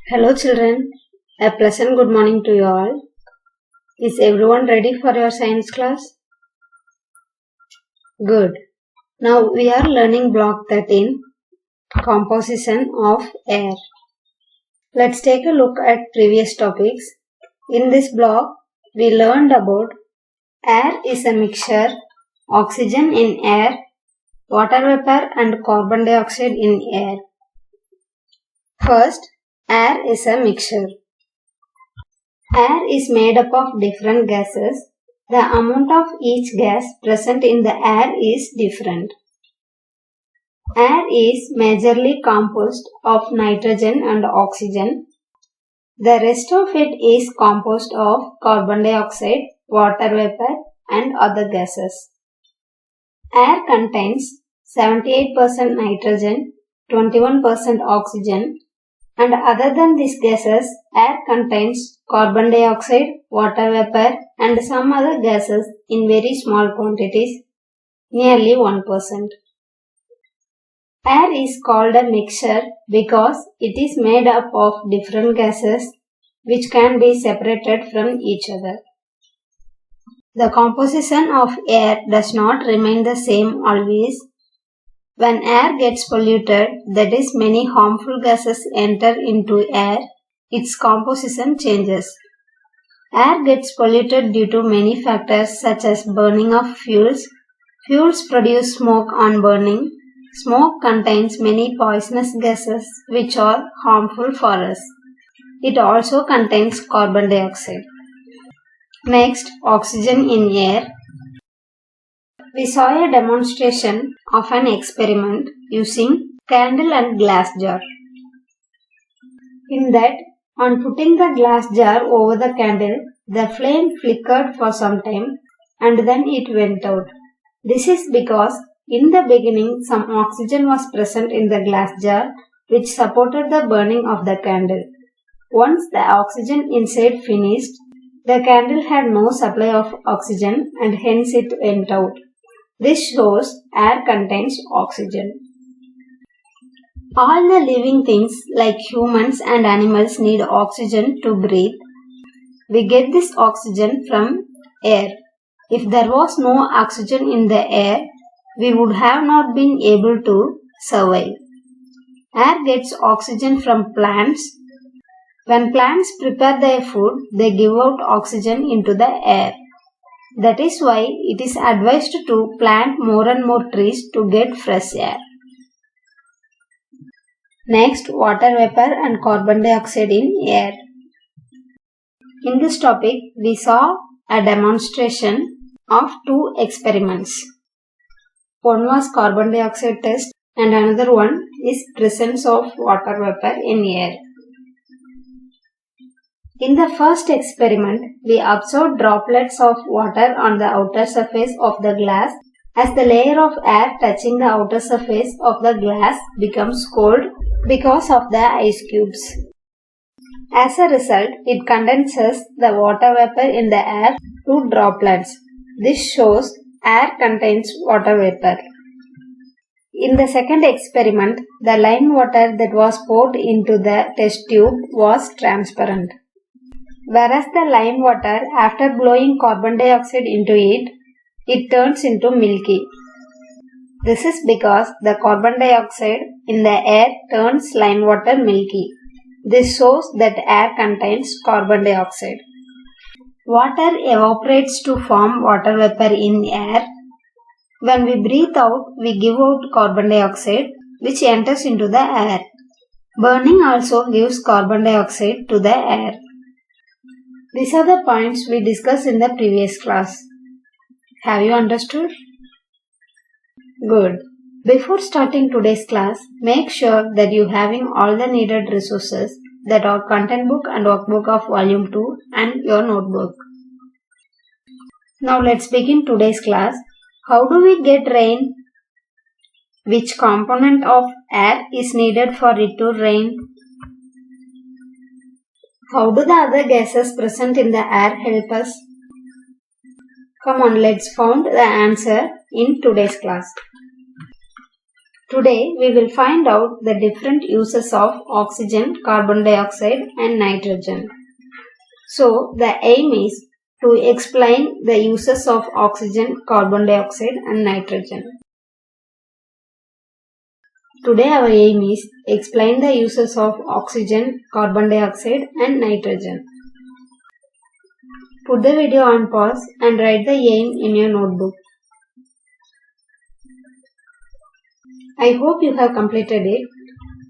Hello children, a pleasant good morning to you all. Is everyone ready for your science class? Good. Now we are learning block 13, composition of air. Let's take a look at previous topics. In this block, we learned about air is a mixture, oxygen in air, water vapor and carbon dioxide in air. First, air is a mixture. Air is made up of different gases. The amount of each gas present in the air is different. Air is majorly composed of nitrogen and oxygen. The rest of it is composed of carbon dioxide, water vapor and other gases. Air contains 78% nitrogen, 21% oxygen, and other than these gases, air contains carbon dioxide, water vapor and some other gases in very small quantities, nearly 1%. Air is called a mixture because it is made up of different gases which can be separated from each other. The composition of air does not remain the same always. When air gets polluted, that is many harmful gases enter into air, its composition changes. Air gets polluted due to many factors such as burning of fuels. Fuels produce smoke on burning. Smoke contains many poisonous gases which are harmful for us. It also contains carbon dioxide. Next, oxygen in air. We saw a demonstration of an experiment using candle and glass jar. In that, on putting the glass jar over the candle, the flame flickered for some time and then it went out. This is because in the beginning some oxygen was present in the glass jar which supported the burning of the candle. Once the oxygen inside finished, the candle had no supply of oxygen and hence it went out. This shows air contains oxygen. All the living things like humans and animals need oxygen to breathe. We get this oxygen from air. If there was no oxygen in the air, we would have not been able to survive. Air gets oxygen from plants. When plants prepare their food, they give out oxygen into the air. That is why it is advised to plant more and more trees to get fresh air. Next, water vapor and carbon dioxide in air. In this topic, we saw a demonstration of two experiments. One was carbon dioxide test and another one is presence of water vapor in air. In the first experiment, we observed droplets of water on the outer surface of the glass as the layer of air touching the outer surface of the glass becomes cold because of the ice cubes. As a result, it condenses the water vapor in the air to droplets. This shows air contains water vapor. In the second experiment, the lime water that was poured into the test tube was transparent. Whereas the lime water, after blowing carbon dioxide into it, it turns into milky. This is because the carbon dioxide in the air turns lime water milky. This shows that air contains carbon dioxide. Water evaporates to form water vapor in air. When we breathe out, we give out carbon dioxide which enters into the air. Burning also gives carbon dioxide to the air. These are the points we discussed in the previous class. Have you understood? Good. Before starting today's class, make sure that you are having all the needed resources that are content book and workbook of volume 2 and your notebook. Now let's begin today's class. How do we get rain? Which component of air is needed for it to rain? How do the other gases present in the air help us? Come on, let's find the answer in today's class. Today we will find out the different uses of oxygen, carbon dioxide and nitrogen. So the aim is to explain the uses of oxygen, carbon dioxide and nitrogen. Today our aim is explain the uses of oxygen, carbon dioxide and nitrogen. Put the video on pause and write the aim in your notebook. I hope you have completed it.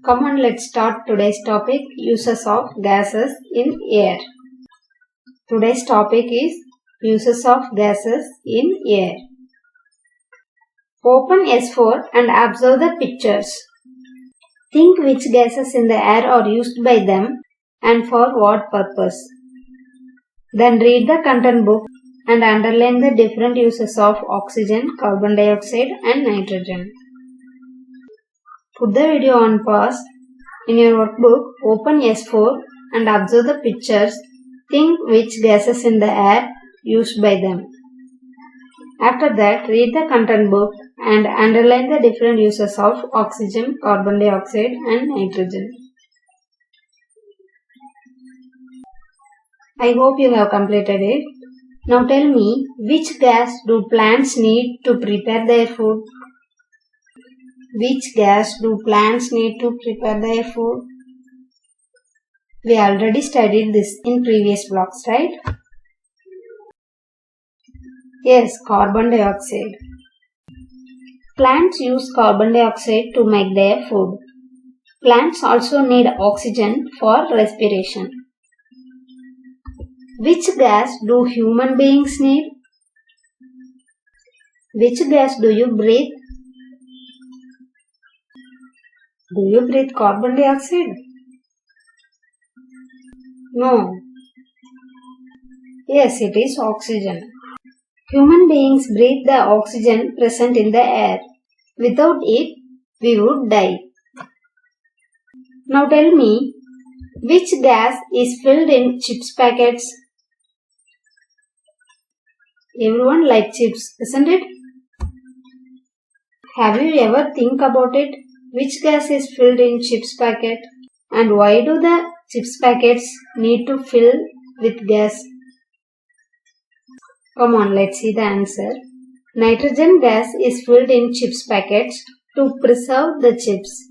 Come on, let's start today's topic, uses of gases in air. Today's topic is uses of gases in air. Open S4 and observe the pictures. Think which gases in the air are used by them and for what purpose. Then read the content book and underline the different uses of oxygen, carbon dioxide and nitrogen. Put the video on pause. In your workbook, open S4 and observe the pictures. Think which gases in the air used by them. After that, read the content book and underline the different uses of oxygen, carbon dioxide and nitrogen. I hope you have completed it. Now tell me, which gas do plants need to prepare their food? Which gas do plants need to prepare their food? We already studied this in previous blocks, right? Yes, carbon dioxide. Plants use carbon dioxide to make their food. Plants also need oxygen for respiration. Which gas do human beings need? Which gas do you breathe? Do you breathe carbon dioxide? No. Yes, it is oxygen. Human beings breathe the oxygen present in the air. Without it, we would die. Now tell me, which gas is filled in chips packets? Everyone likes chips, isn't it? Have you ever think about it? Which gas is filled in chips packet? And why do the chips packets need to fill with gas? Come on, let's see the answer. Nitrogen gas is filled in chips packets to preserve the chips.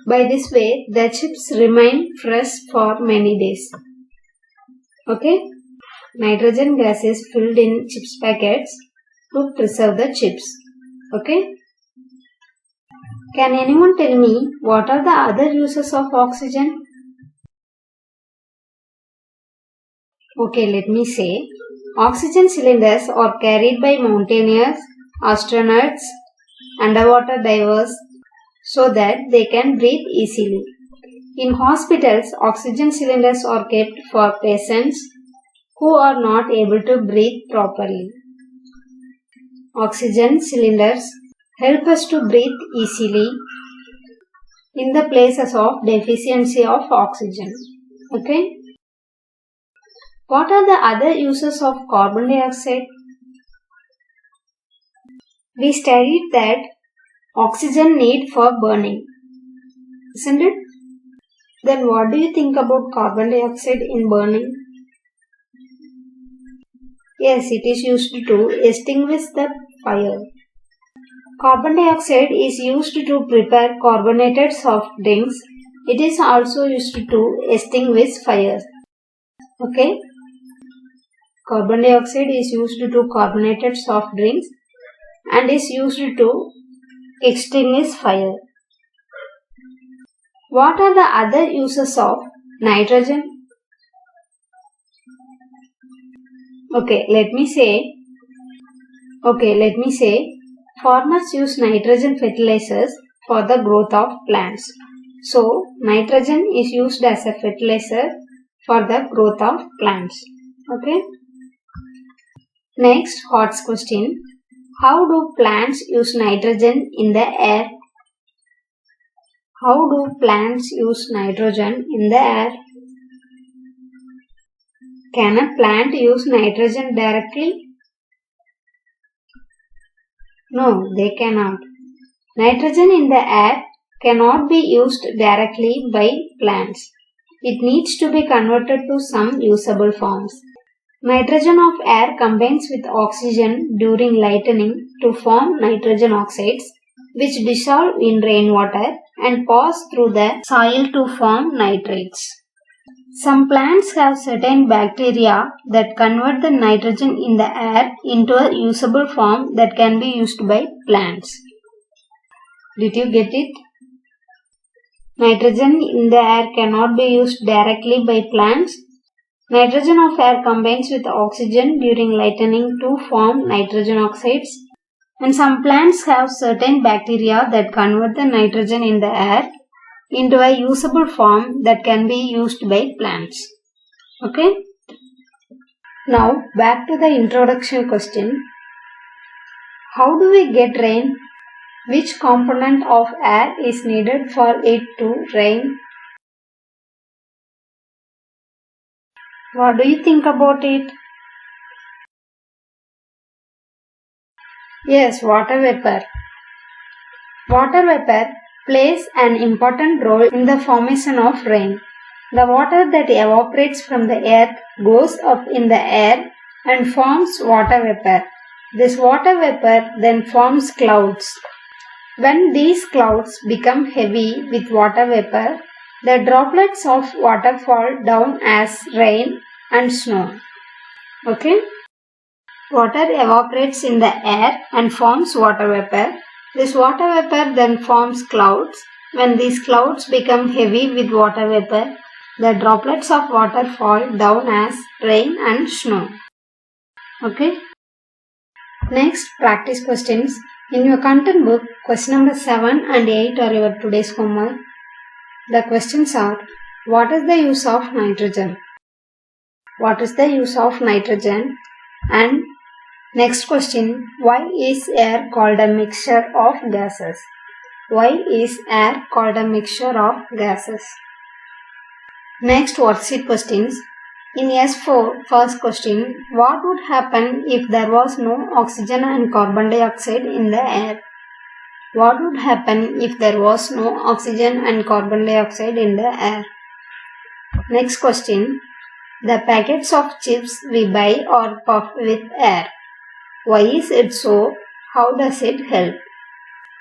By this way, the chips remain fresh for many days. Okay? Nitrogen gas is filled in chips packets to preserve the chips. Okay? Can anyone tell me what are the other uses of oxygen? Okay, let me say. Oxygen cylinders are carried by mountaineers, astronauts, underwater divers so that they can breathe easily. In hospitals, oxygen cylinders are kept for patients who are not able to breathe properly. Oxygen cylinders help us to breathe easily in the places of deficiency of oxygen. Okay? What are the other uses of carbon dioxide? We studied that oxygen need for burning, isn't it? Then what do you think about carbon dioxide in burning? Yes, it is used to extinguish the fire. Carbon dioxide is used to prepare carbonated soft drinks. It is also used to extinguish fires. Okay? Carbon dioxide is used to carbonated soft drinks and is used to extinguish fire. What are the other uses of nitrogen? Okay, let me say, farmers use nitrogen fertilizers for the growth of plants. So, nitrogen is used as a fertilizer for the growth of plants. Okay. Next, HOTS question. How do plants use nitrogen in the air? How do plants use nitrogen in the air? Can a plant use nitrogen directly? No, they cannot. Nitrogen in the air cannot be used directly by plants. It needs to be converted to some usable forms. Nitrogen of air combines with oxygen during lightning to form nitrogen oxides, which dissolve in rainwater and pass through the soil to form nitrates. Some plants have certain bacteria that convert the nitrogen in the air into a usable form that can be used by plants. Did you get it? Nitrogen in the air cannot be used directly by plants. Nitrogen of air combines with oxygen during lightning to form nitrogen oxides, and some plants have certain bacteria that convert the nitrogen in the air into a usable form that can be used by plants. Okay? Now back to the introduction question. How do we get rain? Which component of air is needed for it to rain? What do you think about it? Yes, water vapor. Water vapor plays an important role in the formation of rain. The water that evaporates from the earth goes up in the air and forms water vapor. This water vapor then forms clouds. When these clouds become heavy with water vapor, the droplets of water fall down as rain and snow. Okay? Water evaporates in the air and forms water vapor. This water vapor then forms clouds. When these clouds become heavy with water vapor, the droplets of water fall down as rain and snow. Okay? Next, practice questions. In your content book, question number 7 and 8 are your today's homework. The questions are: what is the use of nitrogen? What is the use of nitrogen? And next question, why is air called a mixture of gases? Why is air called a mixture of gases? Next, worksheet questions. In S4, first question, what would happen if there was no oxygen and carbon dioxide in the air? What would happen if there was no oxygen and carbon dioxide in the air? Next question, the packets of chips we buy are puffed with air. Why is it so? How does it help?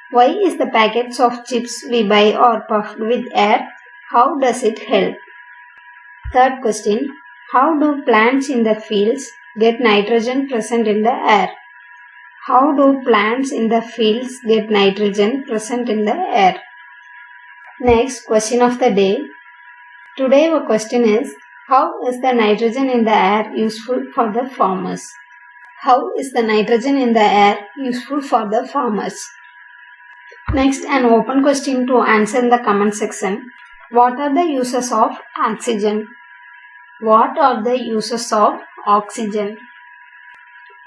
Why is the packets of chips we buy are puffed with air? How does it help? Third question, how do plants in the fields get nitrogen present in the air? How do plants in the fields get nitrogen present in the air? Next, question of the day. Today our question is, how is the nitrogen in the air useful for the farmers? How is the nitrogen in the air useful for the farmers? Next, an open question to answer in the comment section. What are the uses of oxygen? What are the uses of oxygen?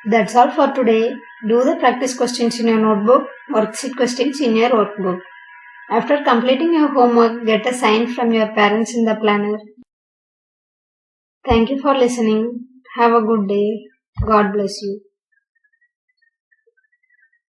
That's all for today. Do the practice questions in your notebook, worksheet questions in your workbook. After completing your homework, get a sign from your parents in the planner. Thank you for listening. Have a good day. God bless you.